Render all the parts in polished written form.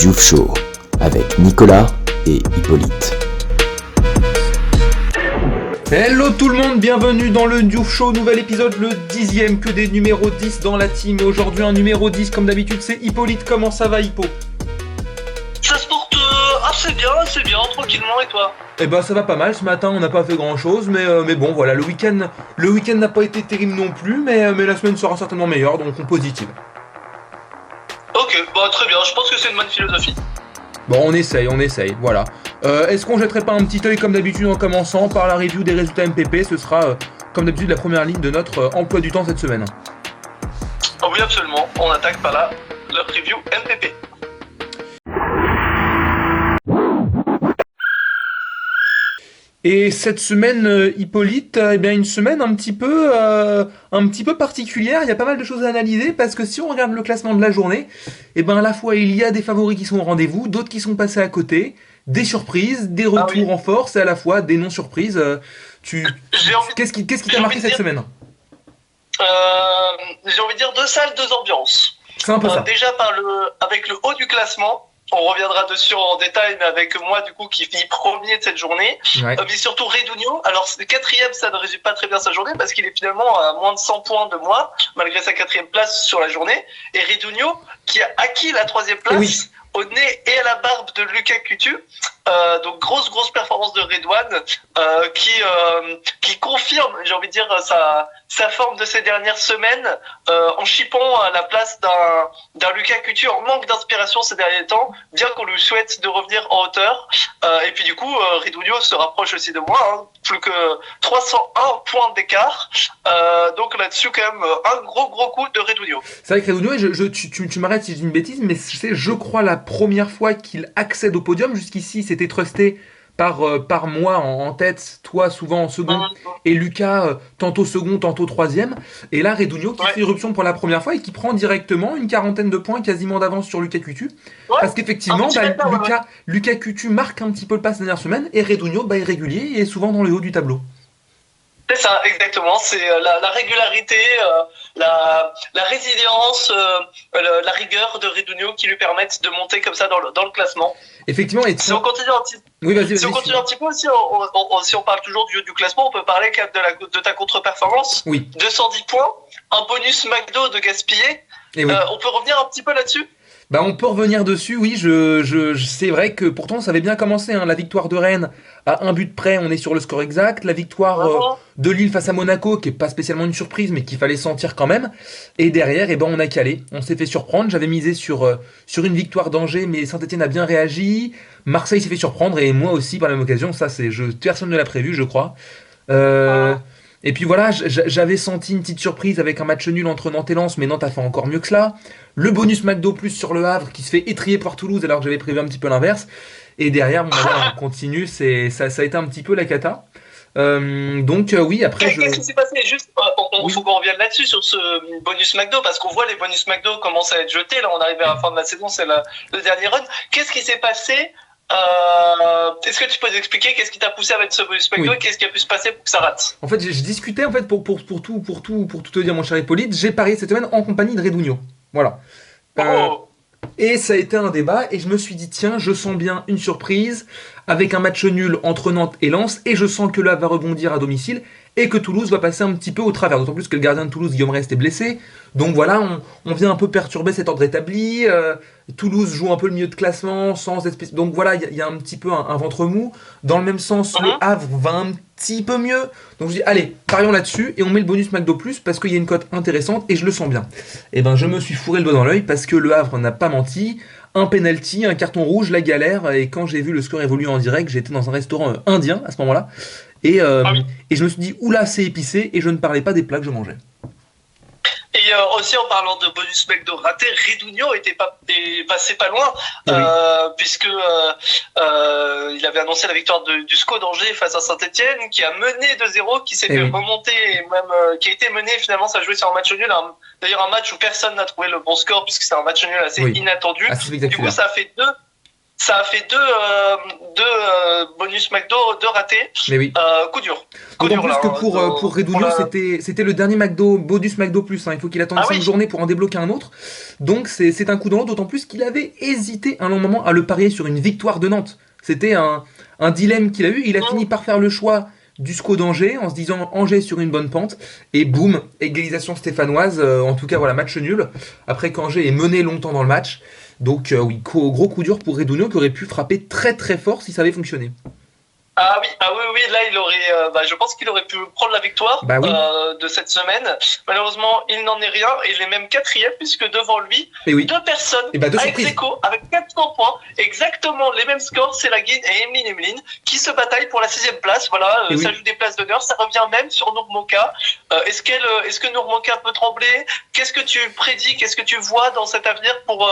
Diouf Show avec Nicolas et Hippolyte. Hello tout le monde, bienvenue dans le Diouf Show, nouvel épisode, le 10e, que des numéros 10 dans la team. Et aujourd'hui un numéro 10 comme d'habitude, c'est Hippolyte. Comment ça va, Hippo? Ça se porte assez bien, tranquillement, et toi? Eh ben ça va pas mal, ce matin on n'a pas fait grand chose, mais bon voilà, le week-end n'a pas été terrible non plus, mais la semaine sera certainement meilleure, donc on positive. Ok, bah très bien, je pense que c'est une bonne philosophie. Bon, on essaye, voilà. Est-ce qu'on jetterait pas un petit œil comme d'habitude en commençant par la review des résultats MPP? Ce sera comme d'habitude la première ligne de notre emploi du temps cette semaine. Oh oui, absolument, on attaque par là la review MPP. Et cette semaine, Hippolyte, eh bien une semaine un petit peu particulière. Il y a pas mal de choses à analyser parce que si on regarde le classement de la journée, eh ben à la fois il y a des favoris qui sont au rendez-vous, d'autres qui sont passés à côté, des surprises, des retours en force et à la fois des non-surprises. Qu'est-ce qui t'a marqué cette semaine? J'ai envie de dire deux salles, deux ambiances. C'est un peu ça. Déjà avec le haut du classement. On reviendra dessus en détail, mais avec moi, du coup, qui finit premier de cette journée. Ouais. Mais surtout Redunio. Alors, quatrième, ça ne résume pas très bien sa journée parce qu'il est finalement à moins de 100 points de moi, malgré sa quatrième place sur la journée. Et Redunio, qui a acquis la troisième place au nez et à la barbe de Lucas Coutu. Donc, grosse performance de Redouane, qui confirme, j'ai envie de dire, sa forme de ces dernières semaines, en chippant à la place d'un Lucas Coutu en manque d'inspiration ces derniers temps, bien qu'on lui souhaite de revenir en hauteur. Et puis du coup, Redunio se rapproche aussi de moi, plus que 301 points d'écart. Donc là-dessus, quand même, un gros coup de Redunio. C'est vrai que Redunio, tu m'arrêtes si je dis une bêtise, mais c'est, je crois, la première fois qu'il accède au podium. Jusqu'ici, c'était trusté par moi en tête, toi souvent en second, et Lucas tantôt second, tantôt troisième. Et là, Redunio qui fait irruption pour la première fois et qui prend directement une quarantaine de points quasiment d'avance sur Lucas Coutu. Parce qu'effectivement, Lucas Coutu marque un petit peu le pas cette dernière semaine et Redunio est régulier et est souvent dans le haut du tableau. C'est ça, exactement. C'est la régularité, la résilience, la rigueur de Redunio qui lui permettent de monter comme ça dans le classement. Effectivement. Et si on continue un petit peu aussi, si on parle toujours du classement, on peut parler de ta contre-performance. Oui. 210 points, un bonus McDo de gaspillé. On peut revenir un petit peu là-dessus? On peut revenir dessus, oui, c'est vrai que pourtant ça avait bien commencé, la victoire de Rennes à un but près, on est sur le score exact, la victoire de Lille face à Monaco, qui est pas spécialement une surprise, mais qu'il fallait sentir quand même, et derrière, on a calé, on s'est fait surprendre, j'avais misé sur une victoire d'Angers, mais Saint-Etienne a bien réagi, Marseille s'est fait surprendre, et moi aussi par la même occasion, personne ne l'a prévu, je crois. Et puis voilà, j'avais senti une petite surprise avec un match nul entre Nantes et Lens, mais Nantes a fait encore mieux que cela. Le bonus McDo plus sur le Havre qui se fait étrier par Toulouse alors que j'avais prévu un petit peu l'inverse. Et derrière, on continue, ça a été un petit peu la cata. Oui, après Qu'est-ce qui s'est passé? Juste, faut qu'on revienne là-dessus sur ce bonus McDo, parce qu'on voit les bonus McDo commencent à être jetés. Là, on arrive à la fin de la saison, c'est le dernier run. Qu'est-ce qui s'est passé? Est-ce que tu peux nous expliquer qu'est-ce qui t'a poussé à mettre ce bonus McDo et qu'est-ce qui a pu se passer pour que ça rate? En fait, je discutais pour tout te dire, mon cher Hippolyte, j'ai parié cette semaine en compagnie de Redunio. Voilà. Et ça a été un débat et je me suis dit tiens, je sens bien une surprise avec un match nul entre Nantes et Lens et je sens que là va rebondir à domicile et que Toulouse va passer un petit peu au travers, d'autant plus que le gardien de Toulouse, Guillaume Rest, est blessé. Donc voilà, on vient un peu perturber cet ordre établi. Toulouse joue un peu le milieu de classement sans espèce. Donc voilà, il y a un petit peu un ventre mou. Dans le même sens, le Havre va un petit peu mieux. Donc je dis allez, parions là-dessus et on met le bonus McDo plus parce qu'il y a une cote intéressante et je le sens bien. Et je me suis fourré le doigt dans l'œil parce que le Havre n'a pas menti. Un penalty, un carton rouge, la galère. Et quand j'ai vu le score évoluer en direct, j'étais dans un restaurant indien à ce moment-là. Et je me suis dit, oula, c'est épicé, et je ne parlais pas des plats que je mangeais. Et aussi en parlant de bonus McDo raté, Redunio est passé pas loin, puisque il avait annoncé la victoire du SCO d'Angers face à Saint-Etienne, qui a mené 2-0, qui s'est fait remonter, et même qui a été mené, finalement ça a joué sur un match nul, d'ailleurs un match où personne n'a trouvé le bon score, puisque c'est un match nul assez inattendu. Du coup ça a fait Ça a fait deux bonus McDo, deux ratés. Mais oui. Coup dur. D'autant plus que pour Redunio, c'était le dernier bonus McDo plus. Hein. Il faut qu'il attende 5 journées pour en débloquer un autre. Donc c'est un coup dans l'eau, d'autant plus qu'il avait hésité un long moment à le parier sur une victoire de Nantes. C'était un dilemme qu'il a eu. Il a fini par faire le choix du SCO d'Angers en se disant Angers sur une bonne pente. Et boum, égalisation stéphanoise. En tout cas, voilà, match nul. Après qu'Angers ait mené longtemps dans le match. Donc oui, gros coup dur pour Redunio qui aurait pu frapper très très fort si ça avait fonctionné. Ah oui, là il aurait, je pense qu'il aurait pu prendre la victoire de cette semaine. Malheureusement, il n'en est rien et il est même quatrième puisque devant lui, deux personnes avec Zeko, avec 400 points, exactement les mêmes scores, c'est Laguine et Emeline qui se bataillent pour la 6e place. Voilà, ça joue des places d'honneur, ça revient même sur Nourmoka. Est-ce que Nourmoka peut trembler? Qu'est-ce que tu prédis, qu'est-ce que tu vois dans cet avenir pour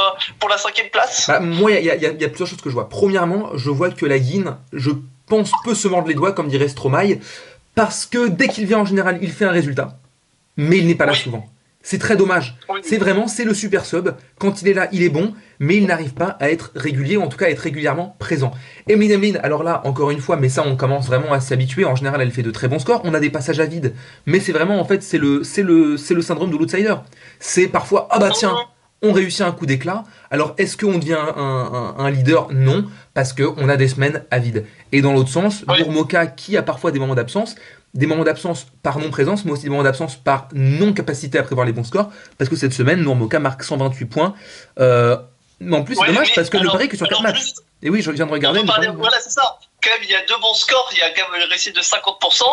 la 5e place? Moi, il y a plusieurs choses que je vois. Premièrement, je vois que Laguine, peut se mordre les doigts, comme dirait Stromae, parce que dès qu'il vient en général, il fait un résultat, mais il n'est pas là souvent. C'est très dommage. C'est le super sub. Quand il est là, il est bon, mais il n'arrive pas à être régulier, ou en tout cas à être régulièrement présent. Emeline, alors là, encore une fois, mais ça, on commence vraiment à s'habituer. En général, elle fait de très bons scores. On a des passages à vide, mais c'est vraiment, en fait, c'est le syndrome de l'outsider. C'est parfois, ah bah tiens, on réussit un coup d'éclat. Alors, est-ce qu'on devient un leader? Non, parce qu'on a des semaines à vide. Et dans l'autre sens, Nourmoka, qui a parfois des moments d'absence par non-présence, mais aussi des moments d'absence par non-capacité à prévoir les bons scores, parce que cette semaine, Nourmoka marque 128 points. Mais en plus, c'est dommage, parce que le pari que sur 4 matchs. Et oui, je viens de regarder. Voilà, c'est ça. Quand même, il y a 2 bons scores, il y a quand même une réussite de 50%.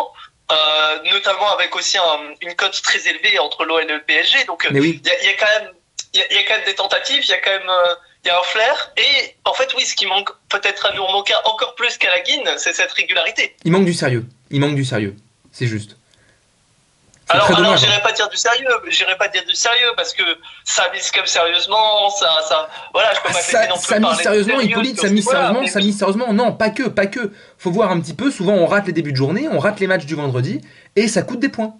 Notamment avec aussi une cote très élevée entre l'OL et le PSG. Donc, il y a quand même des tentatives, il y a quand même il y a un flair. Et en fait, oui, ce qui manque peut-être à Nourmoka encore plus qu'à Laguine, c'est cette régularité. Il manque du sérieux. C'est juste. Alors j'irais pas dire du sérieux, parce que ça mise comme sérieusement, voilà, je peux pas non plus ça mise sérieusement, Hippolyte, ça mise sérieusement, non, pas que. Faut voir un petit peu, souvent on rate les débuts de journée, on rate les matchs du vendredi, et ça coûte des points.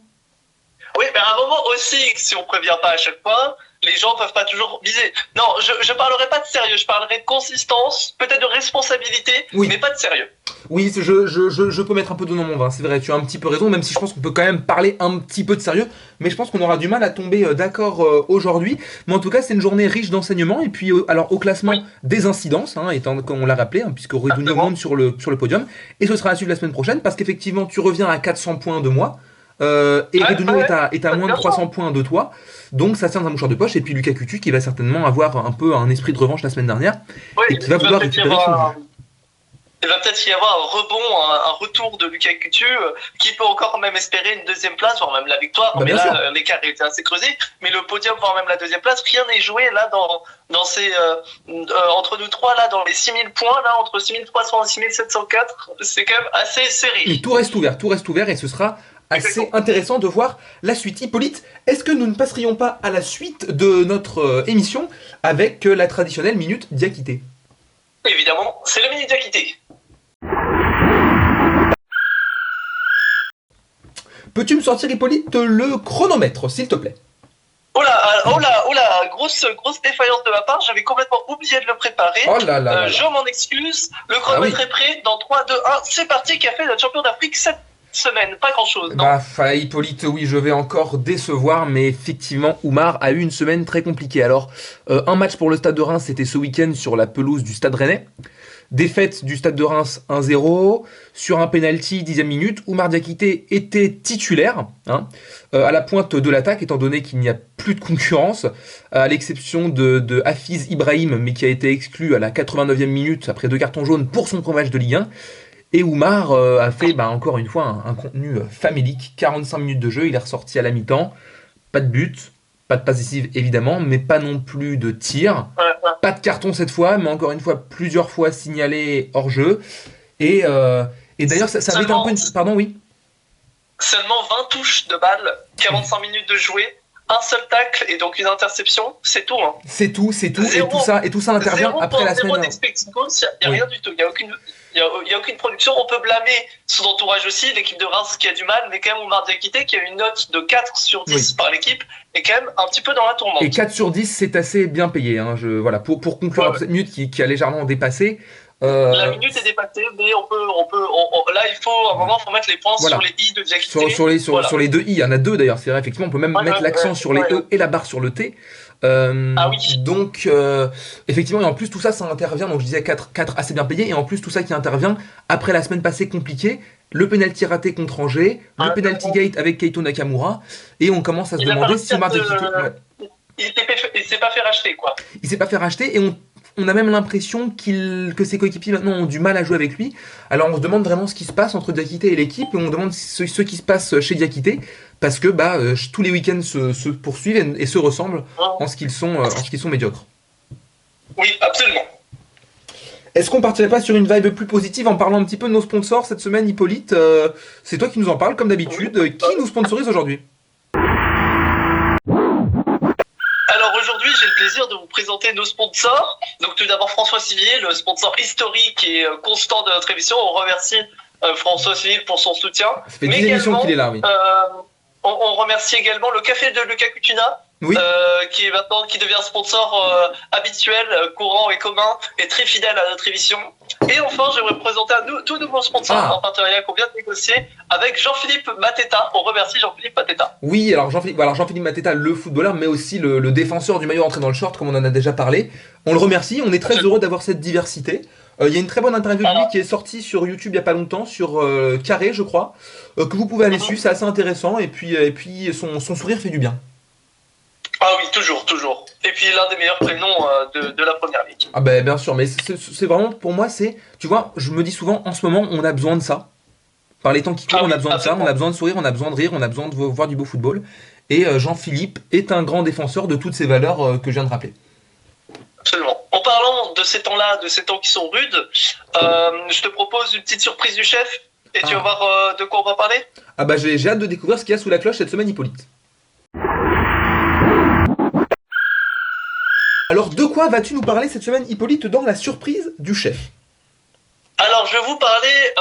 Oui, mais à un moment aussi, si on prévient pas à chaque fois, les gens peuvent pas toujours miser. Non, je parlerai pas de sérieux, je parlerai de consistance, peut-être de responsabilité, mais pas de sérieux. Oui, je peux mettre un peu de nom mon vin, c'est vrai, tu as un petit peu raison, même si je pense qu'on peut quand même parler un petit peu de sérieux, mais je pense qu'on aura du mal à tomber d'accord aujourd'hui. Mais en tout cas, c'est une journée riche d'enseignements, et puis alors au classement des incidences, étant comme on l'a rappelé, puisque Redunio monte sur le podium, et ce sera à suivre la semaine prochaine, parce qu'effectivement, tu reviens à 400 points de moi, et Redunio est à moins de 300 points de toi, donc ça tient dans un mouchoir de poche, et puis Lucas Cutu qui va certainement avoir un peu un esprit de revanche la semaine dernière, et qui va vouloir récupérer son jeu. Il va peut-être y avoir un rebond, un retour de Lucas Cutu, qui peut encore même espérer une 2e place, voire même la victoire, mais là l'écart était assez creusé, mais le podium, voire même la 2e place, rien n'est joué là dans ces entre nous trois là, dans les 6000 points là, entre 6300 et 6704, c'est quand même assez serré. Et tout reste ouvert, et ce sera assez intéressant de voir la suite. Hippolyte, est-ce que nous ne passerions pas à la suite de notre émission avec la traditionnelle minute Diakité? Évidemment, c'est la minute Diakité. Peux-tu me sortir, Hippolyte, le chronomètre, s'il te plaît? Oh là, grosse défaillance de ma part, j'avais complètement oublié de le préparer. Je m'en excuse. Le chronomètre est prêt. Dans 3, 2, 1, c'est parti. Qui a fait notre champion d'Afrique cette semaine? Pas grand-chose, non? Hippolyte, oui, je vais encore décevoir, mais effectivement, Oumar a eu une semaine très compliquée. Alors, un match pour le Stade de Reims, c'était ce week-end sur la pelouse du Stade Rennais. Défaite du Stade de Reims 1-0, sur un penalty 10e minute, Oumar Diakité était titulaire à la pointe de l'attaque, étant donné qu'il n'y a plus de concurrence, à l'exception de Hafiz Ibrahim, mais qui a été exclu à la 89e minute après 2 cartons jaunes pour son premier match de Ligue 1. Et Oumar a fait encore une fois un contenu famélique, 45 minutes de jeu, il est ressorti à la mi-temps, pas de but, pas de passe décisive évidemment, mais pas non plus de tir. Pas de carton cette fois, mais encore une fois, plusieurs fois signalé hors jeu. Et d'ailleurs, ça avait été un peu une... Pardon, oui. Seulement 20 touches de balle, 45 minutes de jouer, un seul tacle et donc une interception, c'est tout. C'est tout. Et tout ça intervient après la semaine. Il n'y a rien du tout, il n'y a aucune... Il y a aucune production. On peut blâmer son entourage aussi, l'équipe de Reims qui a du mal, mais quand même Oumar Diakité qui a une note de 4 sur 10 par l'équipe est quand même un petit peu dans la tourmente. Et 4 sur 10, c'est assez bien payé. Hein. Voilà, pour conclure cette minute qui a légèrement dépassé. La minute est dépassée, mais là il faut à un moment mettre les points sur les i de Diakité. Sur les 2 i, il y en a 2 d'ailleurs, c'est vrai, effectivement, on peut même mettre l'accent sur les e et la barre sur le t. Donc effectivement, et en plus tout ça intervient, donc je disais 4 assez bien payés, et en plus tout ça qui intervient après la semaine passée compliquée, le penalty raté contre Angers, le penalty gate avec Keito Nakamura, et on commence à se demander si Oumar Diakité... Il s'est pas fait racheter, quoi. Il s'est pas fait racheter, et on a même l'impression que ses coéquipiers maintenant ont du mal à jouer avec lui. Alors on se demande vraiment ce qui se passe entre Diakité et l'équipe, et on demande ce qui se passe chez Diakité, parce que tous les week-ends se poursuivent et se ressemblent en ce qu'ils sont médiocres. Oui, absolument. Est-ce qu'on partirait pas sur une vibe plus positive en parlant un petit peu de nos sponsors cette semaine, Hippolyte? C'est toi qui nous en parles comme d'habitude. Qui nous sponsorise aujourd'hui? Alors aujourd'hui, j'ai le plaisir de vous présenter nos sponsors. Donc tout d'abord François Civier, le sponsor historique et constant de notre émission. On remercie François Civier pour son soutien. Ça fait 10 émissions qu'il est là, oui. On remercie également le café de Lucas Cucina, qui devient sponsor habituel, courant et commun, et très fidèle à notre émission. Et enfin, j'aimerais présenter un tout nouveau sponsor en partenariat qu'on vient de négocier avec Jean-Philippe Mateta. On remercie Jean-Philippe Mateta. Oui, alors Jean-Philippe Mateta, le footballeur, mais aussi le défenseur du maillot entré dans le short, comme on en a déjà parlé. On le remercie, on est très heureux d'avoir cette diversité. Il y a une très bonne interview de lui qui est sortie sur YouTube il n'y a pas longtemps, sur Carré, je crois, que vous pouvez aller suivre, c'est assez intéressant, et puis son sourire fait du bien. Ah oui, toujours. Et puis l'un des meilleurs prénoms de la première ligue. Ah ben bien sûr, mais c'est vraiment, pour moi, tu vois, je me dis souvent, en ce moment, on a besoin de ça. Par les temps qui courent, on a besoin de ça, on a besoin de sourire, on a besoin de rire, on a besoin de voir du beau football. Et Jean-Philippe est un grand défenseur de toutes ces valeurs que je viens de rappeler. Absolument. En parlant de ces temps-là, de ces temps qui sont rudes, je te propose une petite surprise du chef, et tu vas voir de quoi on va parler. Ah bah j'ai hâte de découvrir ce qu'il y a sous la cloche cette semaine, Hippolyte. Alors de quoi vas-tu nous parler cette semaine, Hippolyte, dans la surprise du chef? Alors je vais vous parler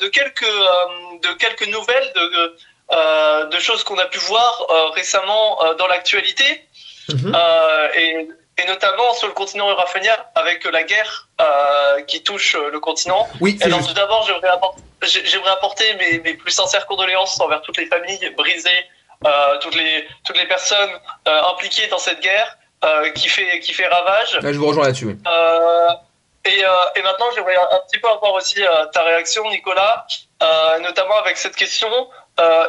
de quelques nouvelles, de choses qu'on a pu voir récemment dans l'actualité, et notamment sur le continent eurafénien avec la guerre qui touche le continent. Oui, alors tout d'abord, j'aimerais apporter mes plus sincères condoléances envers toutes les familles brisées, toutes les personnes impliquées dans cette guerre qui fait ravage. Là, je vous rejoins là-dessus, oui. Et maintenant, j'aimerais un petit peu avoir aussi ta réaction, Nicolas, notamment avec cette question.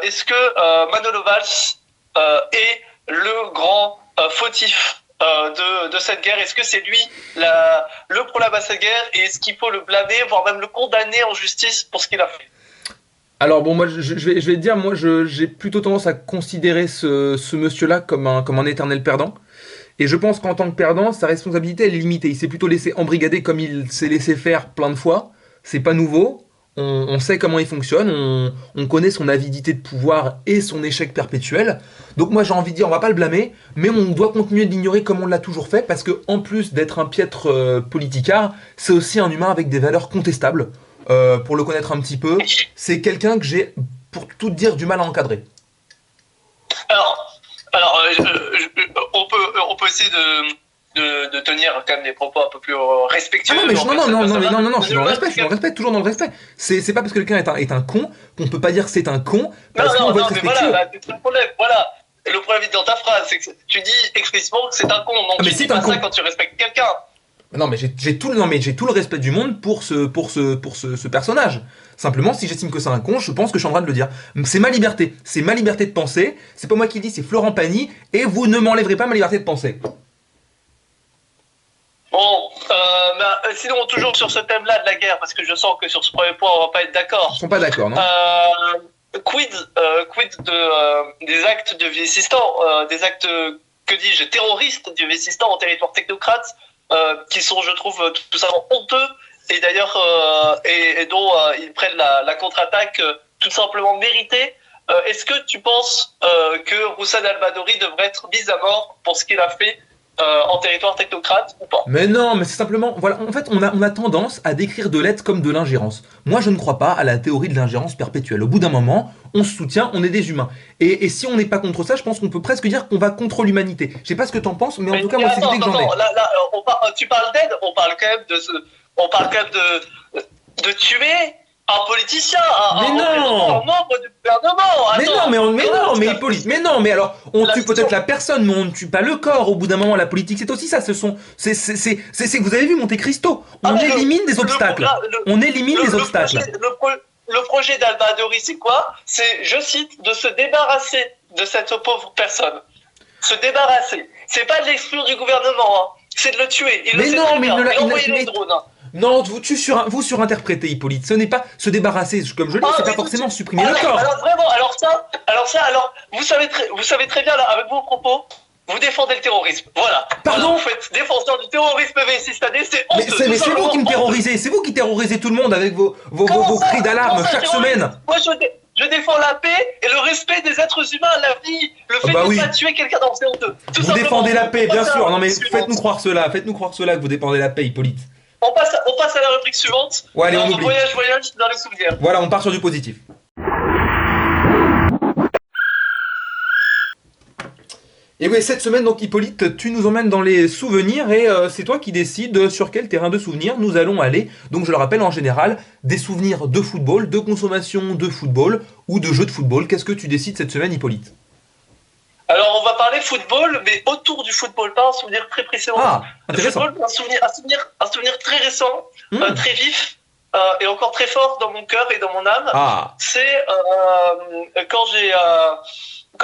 Est-ce que Manolo Valls est le grand fautif de cette guerre? Est-ce que c'est lui le problème à cette guerre? Et est-ce qu'il faut le blâmer, voire même le condamner en justice pour ce qu'il a fait? Alors bon, moi je vais te dire, moi j'ai plutôt tendance à considérer ce monsieur-là comme un éternel perdant. Et je pense qu'en tant que perdant, sa responsabilité elle est limitée. Il s'est plutôt laissé embrigader comme il s'est laissé faire plein de fois. C'est pas nouveau. On sait comment il fonctionne. On connaît son avidité de pouvoir et son échec perpétuel. Donc moi j'ai envie de dire, on va pas le blâmer, mais on doit continuer de l'ignorer comme on l'a toujours fait, parce que en plus d'être un piètre politicard, c'est aussi un humain avec des valeurs contestables. Pour le connaître un petit peu, c'est quelqu'un que j'ai, pour tout dire, du mal à encadrer. Alors, on peut essayer de tenir quand même des propos un peu plus respectueux. Ah non, je suis dans le respect, toujours dans le respect. C'est pas parce que quelqu'un est un con qu'on peut pas dire que c'est un con, parce qu'on veut être respectueux. Voilà, c'est le problème, voilà. Et le problème dans ta phrase, c'est que tu dis explicitement que c'est un con, donc tu dis pas ça quand tu respectes quelqu'un. Non mais j'ai tout le respect du monde pour ce personnage. Simplement, si j'estime que c'est un con, je pense que je suis en train de le dire. C'est ma liberté de penser. C'est pas moi qui le dis, c'est Florent Pagny, et vous ne m'enlèverez pas ma liberté de penser. Bon, sinon toujours sur ce thème-là de la guerre, parce que je sens que sur ce premier point on va pas être d'accord. Ils sont pas d'accord, non? Quid des actes de Vieux-Sistan, des actes, que dis-je, terroristes du Vieux-Sistan en territoire technocrate, qui sont, je trouve, tout simplement honteux, et d'ailleurs, et dont ils prennent la contre-attaque tout simplement méritée. Est-ce que tu penses que Roussane Al-Badouri devrait être mise à mort pour ce qu'il a fait en territoire technocrate ou pas. Mais non, mais c'est simplement... Voilà, en fait, on a tendance à décrire de l'aide comme de l'ingérence. Moi, je ne crois pas à la théorie de l'ingérence perpétuelle. Au bout d'un moment, on se soutient, on est des humains. Et si on n'est pas contre ça, je pense qu'on peut presque dire qu'on va contre l'humanité. Je sais pas ce que t'en penses, mais en tout cas, moi, c'est l'idée que j'en ai. Tu parles d'aide, on parle quand même de tuer un politicien, un membre du gouvernement. Mais Hippolyte, mais non, mais alors, on tue peut-être la personne, mais on ne tue pas le corps. Au bout d'un moment, la politique, c'est aussi ça. Vous avez vu Monte Cristo. On élimine des obstacles. On élimine les obstacles. Le projet d'Alba Adori, c'est quoi? C'est, je cite, de se débarrasser de cette pauvre personne. Se débarrasser. C'est pas de l'exclure du gouvernement, hein. C'est de le tuer. Il envoie les drones. Non, vous surinterprétez, Hippolyte. Ce n'est pas se débarrasser, comme je le dis, c'est pas forcément supprimer le corps. Alors vraiment, vous savez très bien, là, avec vos propos, vous défendez le terrorisme. Voilà. Pardon? Vous faites défenseur du terrorisme V6 cette année, c'est honteux. Mais c'est vous qui me terrorisez, c'est vous qui terrorisez tout le monde avec vos cris d'alarme chaque semaine. Moi, je défends la paix et le respect des êtres humains, la vie. Le fait de ne pas tuer quelqu'un dans c'est honteux. Vous défendez la paix, bien sûr. Non mais faites-nous croire cela que vous défendez la paix, Hippolyte. On passe à la rubrique suivante. Ouais, allez, on oublie. Voyage dans les souvenirs. Voilà, on part sur du positif. Et oui, cette semaine, donc Hippolyte, tu nous emmènes dans les souvenirs et c'est toi qui décides sur quel terrain de souvenirs nous allons aller. Donc je le rappelle, en général, des souvenirs de football, de consommation de football ou de jeux de football. Qu'est-ce que tu décides cette semaine, Hippolyte? Alors on va parler football, mais autour du football, pas un souvenir très précédent. Ah, intéressant. Le football, un souvenir très récent, très vif et encore très fort dans mon cœur et dans mon âme. Ah. C'est quand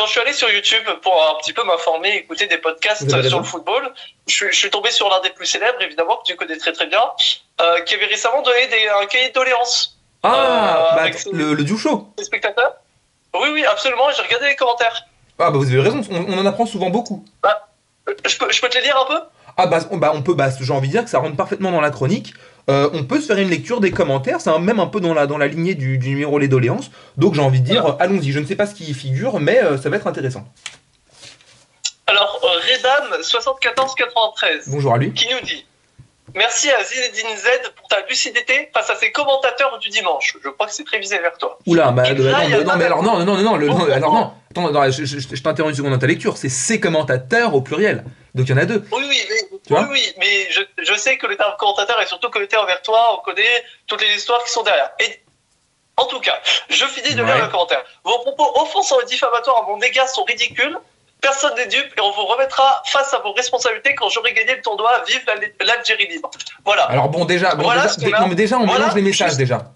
je suis allé sur YouTube pour un petit peu m'informer, écouter des podcasts sur le football, je suis tombé sur l'un des plus célèbres, évidemment, que tu connais très très bien, qui avait récemment donné un cahier de doléances. Le Diouf Show. Les spectateurs. Oui, absolument, j'ai regardé les commentaires. Ah bah vous avez raison, on en apprend souvent beaucoup. Je peux te les lire un peu? On peut, j'ai envie de dire que ça rentre parfaitement dans la chronique. On peut se faire une lecture des commentaires, c'est même un peu dans la lignée du numéro Les Doléances. Donc j'ai envie de dire, allons-y, je ne sais pas ce qui y figure, mais ça va être intéressant. Alors, Redam 7493. Bonjour à lui. Qui nous dit: merci à Zinedine Z pour ta lucidité face à ses commentateurs du dimanche. Je crois que c'est très visé vers toi. Oula, non, je t'interromps une seconde dans ta lecture, c'est ses commentateurs au pluriel. Donc il y en a deux. Oui, mais je sais que le terme commentateur est surtout connoté envers toi, on connaît toutes les histoires qui sont derrière. Et en tout cas, je finis de lire le commentaire. Vos propos offensants et diffamatoires à mon égard sont ridicules. Personne n'est dupe et on vous remettra face à vos responsabilités quand j'aurai gagné le tournoi. Vive l'Algérie libre. Voilà. Alors bon, déjà, on mélange les messages déjà.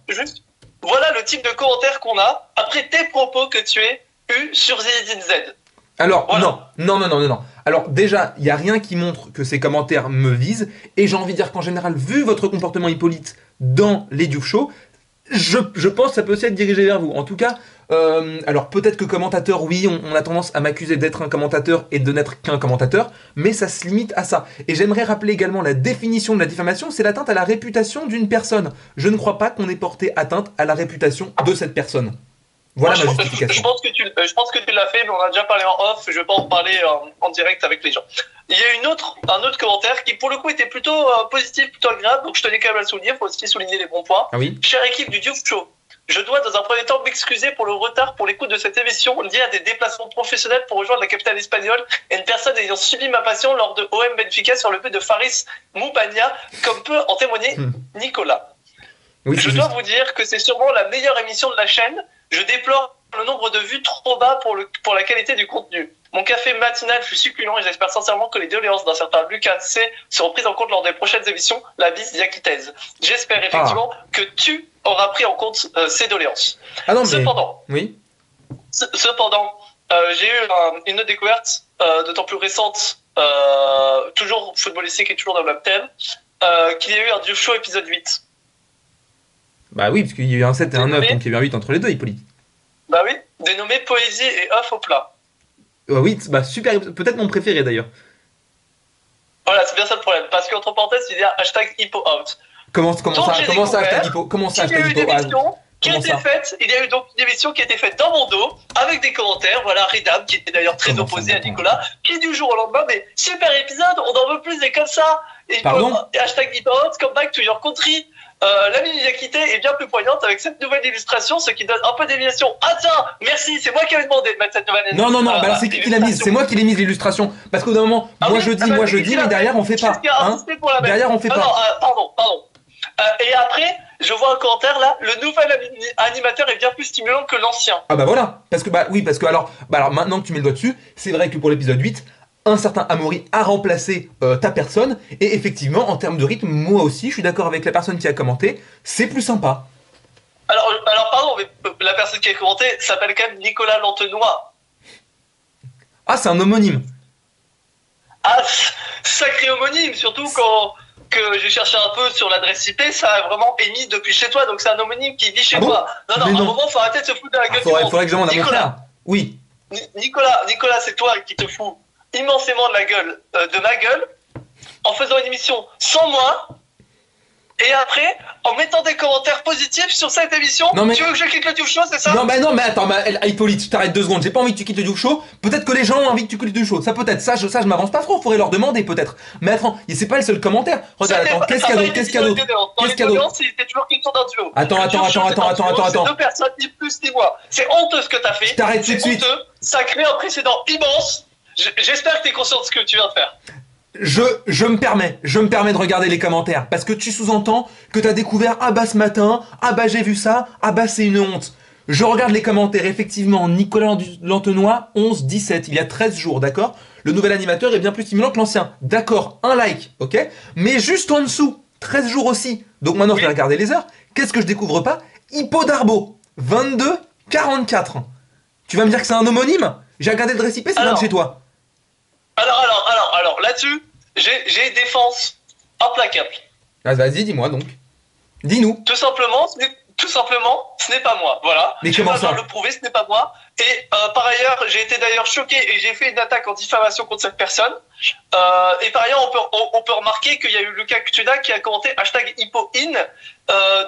Voilà le type de commentaire qu'on a après tes propos que tu as eu sur Zinedine Z. Alors, voilà. Non. Alors déjà, il n'y a rien qui montre que ces commentaires me visent, et j'ai envie de dire qu'en général, vu votre comportement, Hippolyte, dans les Diouf Show, je pense que ça peut aussi être dirigé vers vous. En tout cas, alors peut-être que commentateur, oui, on a tendance à m'accuser d'être un commentateur et de n'être qu'un commentateur, mais ça se limite à ça. Et j'aimerais rappeler également la définition de la diffamation, c'est l'atteinte à la réputation d'une personne. Je ne crois pas qu'on ait porté atteinte à la réputation de cette personne. Voilà ma justification. Je pense que tu l'as fait, mais on a déjà parlé en off, je ne vais pas en parler en direct avec les gens. Il y a un autre commentaire qui pour le coup était plutôt positif, plutôt agréable, donc je tenais quand même à le souligner, il faut aussi souligner les bons points. Ah oui. Chère équipe du Diouf Show, je dois dans un premier temps m'excuser pour le retard pour l'écoute de cette émission liée à des déplacements professionnels pour rejoindre la capitale espagnole et une personne ayant subi ma passion lors de OM Benfica sur le but de Faris Moubania, comme peut en témoigner Nicolas. Oui, je dois vous dire que c'est sûrement la meilleure émission de la chaîne. Je déplore le nombre de vues trop bas pour la qualité du contenu. Mon café matinal fut succulent et j'espère sincèrement que les doléances d'un certain Lucas C seront prises en compte lors des prochaines émissions. La bise Yakitez. J'espère effectivement que tu auras pris en compte ces doléances. Ah non, Cependant, oui. J'ai eu une autre découverte d'autant plus récente, toujours footballistique et toujours dans le même thème, qu'il y a eu un Diouf Show épisode 8. Bah oui, parce qu'il y a eu un 7 et un 9, donc il y a eu un 8 entre les deux, Hippolyte. Bah oui, dénommé Poésie et œuf au plat. Oui, bah super, peut-être mon préféré d'ailleurs. Voilà, c'est bien ça le problème, parce qu'entre parenthèses, il y a hashtag HippoOut. Comment ça, hashtag Hippo out? qui a été faite. Il y a eu donc une émission qui a été faite dans mon dos, avec des commentaires. Voilà, Redam, qui était d'ailleurs très opposé à Nicolas, qui du jour au lendemain, mais super épisode, on en veut plus des comme ça. Et hashtag Nicolas, come back to your country. La mini-acquitté est bien plus poignante avec cette nouvelle illustration, ce qui donne un peu d'élimination. Ah tiens, merci, c'est moi qui avais demandé de mettre cette nouvelle illustration. Non, bah c'est qui l'a mise? C'est moi qui l'ai mise l'illustration. Parce qu'au bout d'un moment, moi je dis, mais derrière on fait pas. Hein, derrière on fait pas. Non, pardon. Et après, je vois un commentaire là, le nouvel animateur est bien plus stimulant que l'ancien. Ah bah voilà, parce que alors maintenant que tu mets le doigt dessus, c'est vrai que pour l'épisode 8, un certain Amaury a remplacé ta personne, et effectivement, en termes de rythme, moi aussi, je suis d'accord avec la personne qui a commenté, c'est plus sympa. Alors pardon, mais la personne qui a commenté s'appelle quand même Nicolas Lantenois. Ah, c'est un homonyme. Ah, sacré homonyme, surtout que j'ai cherché un peu sur l'adresse IP, ça a vraiment émis depuis chez toi, donc c'est un homonyme qui vit chez toi. Non, à un moment, faut arrêter de se foutre de la gueule du monde. Faudrait que je demande à mon frère. Oui. Nicolas, c'est toi qui te fous immensément de ma gueule, en faisant une émission sans moi, et après, en mettant des commentaires positifs sur cette émission. Tu veux que je quitte le Diouf Show, c'est ça? Non, mais attends, Hippolyte, je t'arrête 2 secondes, j'ai pas envie que tu quittes le Diouf Show, peut-être que les gens ont envie que tu quittes le Diouf Show, ça peut-être, ça je m'avance pas trop, faudrait leur demander peut-être. Mais attends, c'est pas le seul commentaire. Regarde, attends, qu'est-ce qu'il y a d'autre? C'était toujours question d'un duo. Attends. C'est 2 personnes, ni plus ni moins. C'est honteux ce que t'as fait. Je t'arrête tout de suite. Ça crée un précédent immense. J'espère que t'es conscient de ce que tu viens de faire. Je me permets de regarder les commentaires, parce que tu sous-entends que t'as découvert, ah bah ce matin, ah bah j'ai vu ça, ah bah c'est une honte. Je regarde les commentaires, effectivement, Nicolas Lantenois, 11-17, il y a 13 jours, d'accord? Le nouvel animateur est bien plus stimulant que l'ancien, d'accord, un like, ok? Mais juste en dessous, 13 jours aussi, donc maintenant je vais regarder les heures, qu'est-ce que je découvre pas? Hippo Darbo, 22-44. Tu vas me dire que c'est un homonyme? J'ai regardé le récipé, c'est là de chez toi. Alors, là-dessus, j'ai une défense implacable. Ah, vas-y, dis-moi donc. Dis-nous. Tout simplement, ce n'est pas moi. Voilà. Mais comment ça? Je vais le prouver, ce n'est pas moi. Et par ailleurs, j'ai été d'ailleurs choqué et j'ai fait une attaque en diffamation contre cette personne. Et par ailleurs, on peut remarquer qu'il y a eu Lucas Ctuna qui a commenté hashtag HippoIn,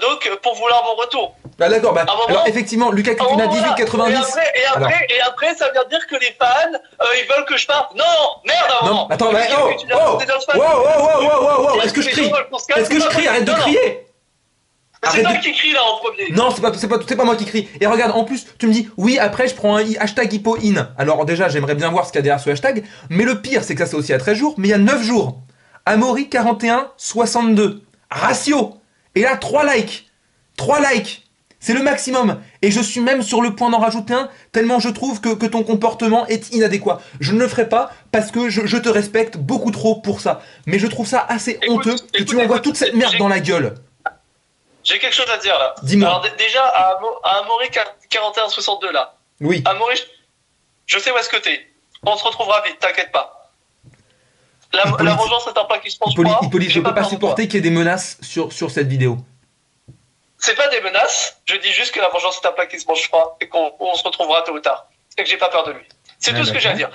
donc pour vouloir mon retour. Bah d'accord, alors effectivement, Lucas Ctuna 1890. Et après, ça vient dire que les fans, ils veulent que je parte. Non, merde avant. Non, attends, wow, est-ce que je crie? Arrête de crier. C'est toi qui crie là en premier. Non, c'est pas moi qui crie. Et regarde, en plus, tu me dis, oui, après je prends un hashtag HippoIn. Alors déjà, j'aimerais bien voir ce qu'il y a derrière ce hashtag. Mais le pire, c'est que ça c'est aussi à 13 jours, mais il y a 9 jours. Amaury 41-62. Ratio. Et là, 3 likes. 3 likes. C'est le maximum. Et je suis même sur le point d'en rajouter un, tellement je trouve que ton comportement est inadéquat. Je ne le ferai pas parce que je te respecte beaucoup trop pour ça. Mais je trouve ça assez honteux que tu m'envoies toute cette merde dans la gueule. J'ai quelque chose à dire là. Dis-moi. Alors déjà, à Amaury 41-62 là. Oui. Amaury, je sais où est-ce que t'es. On se retrouvera vite, t'inquiète pas. La vengeance c'est un plat qui se mange pas. Hippolyte, je peux pas supporter qu'il y ait des menaces sur cette vidéo. C'est pas des menaces, je dis juste que la vengeance c'est un plat qui se mange pas et qu'on se retrouvera tôt ou tard. Et que j'ai pas peur de lui. C'est tout ce que j'ai à dire.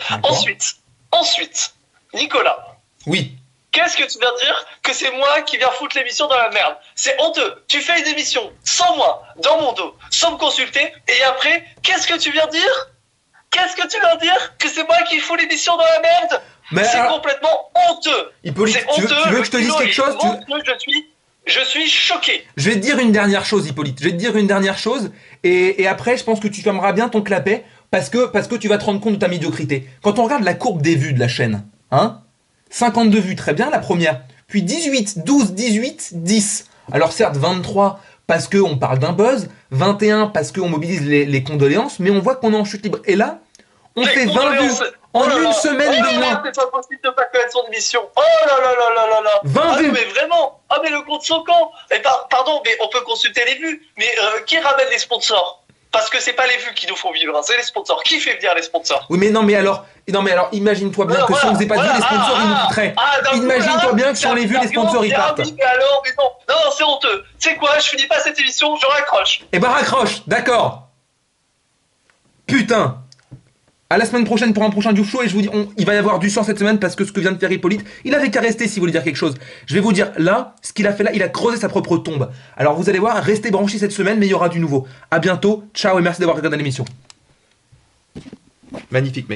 Ensuite, Nicolas. Oui. Qu'est-ce que tu viens de dire que c'est moi qui viens foutre l'émission dans la merde? C'est honteux. Tu fais une émission sans moi, dans mon dos, sans me consulter, et après, qu'est-ce que tu viens de dire? Que c'est moi qui fous l'émission dans la merde? C'est complètement honteux. Hippolyte, c'est honteux. Tu veux que je te dise quelque chose? Je suis choqué. Je vais te dire une dernière chose, Hippolyte. Et après, je pense que tu fermeras bien ton clapet parce que tu vas te rendre compte de ta médiocrité. Quand on regarde la courbe des vues de la chaîne, 52 vues, très bien, la première. Puis 18, 12, 18, 10. Alors certes, 23 parce qu'on parle d'un buzz, 21 parce qu'on mobilise les condoléances, mais on voit qu'on est en chute libre. Et là, on fait 20 vues en une semaine de moins. C'est pas possible de pas connaître son émission. Oh là. 20 vues. Mais vraiment. Ah mais le compte son camp. Pardon, mais on peut consulter les vues. Mais qui ramène les sponsors? Parce que c'est pas les vues qui nous font vivre, c'est les sponsors. Qui fait venir les sponsors? Oui, mais alors, imagine-toi bien que si on faisait pas de vues, les sponsors ils nous quitteraient. Imagine-toi bien que si on les vues, les sponsors ils partent. Mais alors, mais non, c'est honteux. Tu sais quoi, je finis pas cette émission, je raccroche. Eh ben raccroche, d'accord. Putain. À la semaine prochaine pour un prochain Diouf Show, et je vous dis, il va y avoir du sang cette semaine parce que ce que vient de faire Hippolyte, il avait qu'à rester s'il voulait dire quelque chose. Je vais vous dire, là, ce qu'il a fait là, il a creusé sa propre tombe. Alors vous allez voir, restez branchés cette semaine, mais il y aura du nouveau. À bientôt, ciao et merci d'avoir regardé l'émission. Magnifique, mec.